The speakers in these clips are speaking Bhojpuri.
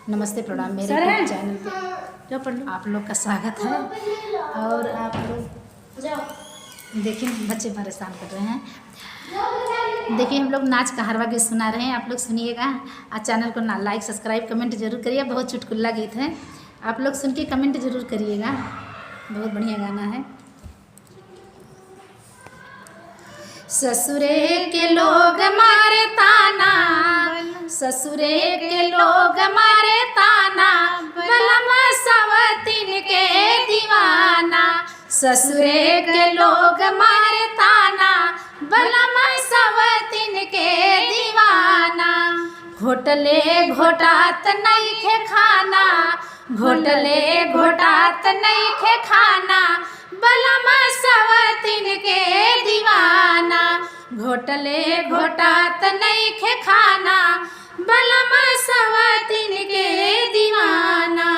नमस्ते प्रणाम मेरे यूट्यूब चैनल पे जो आप लोग का स्वागत है। और आप लोग देखिए बच्चे परेशान कर रहे हैं। देखिए हम लोग नाच का हरवा गीत सुना रहे हैं, आप लोग सुनिएगा। और चैनल को ना लाइक सब्सक्राइब कमेंट जरूर करिए। बहुत चुटकुला गीत है, आप लोग सुन के कमेंट जरूर करिएगा। बहुत बढ़िया गाना है। ससुरे के लोग मारे ताना, ससुरे के लोग मारे ताना, बलमा सवतीन के दीवाना। ससुरे के लोग मारे ताना, बलमा सवतीन के दीवाना। घोटले घोटात नहीं खे खाना, घोटले घोटात नहीं खे खाना, बलमा सवतीन के दीवाना। घोटले घोटात नहीं खे खाना, बलमा सवतीन के दीवाना।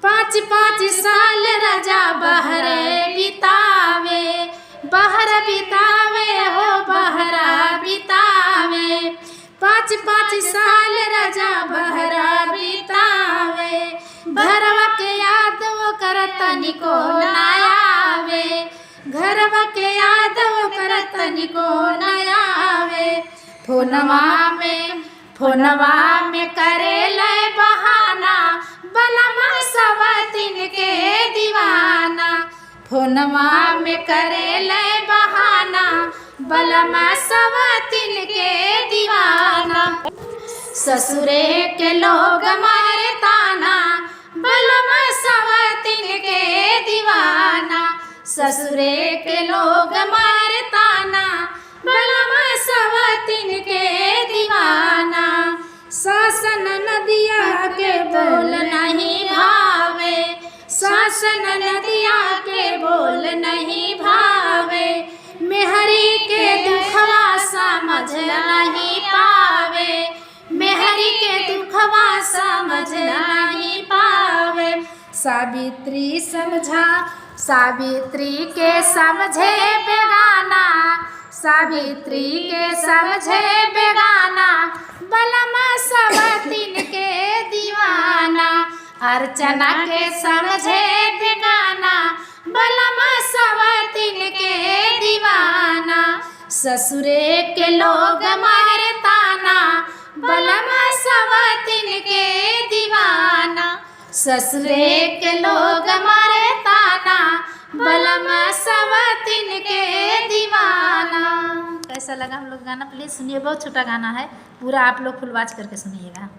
5-5 साल रजा बहरे बितावे, बहर बितावे हो बहरा बितावे। 5-5 साल रजा बहरा बितावे, घरवा के याद वो करत निको ना आवे, घरवा के याद वो करत निको ना आवे। फोनवा में करे ले बहाना, बलमा सवतीन के दीवाना। फोनवा में करे ले बहाना, बलमा सवतीन के दीवाना। ससुरे के लोग मारे ताना, बलमा सवतीन के दीवाना। ससुरे के लोग मारे ताना, बलमा सवतीन के दीवाना। सासन नदिया के बोल नहीं भावे, सासन नदिया के बोल नहीं भावे। मेहरी के दुखवा समझ नहीं पावे, मेहरी के दुखवा समझ नहीं पावे। सावित्री समझा, सावित्री के समझे बेगाना, सावित्री के समझे बेगाना, बलमा सवतीन के दीवाना। अर्चना के समझे बेगाना, बलमा सवतीन के दीवाना। ससुरे के लोग मारे ताना, बलमा सवतीन के दीवाना। ससुरे के लोग मारे ताना, बलमा सवतीन के दीवाना। कैसा लगा हम लोग गाना? प्लीज़ सुनिए, बहुत छोटा गाना है, पूरा आप लोग फुल वॉच करके सुनिएगा।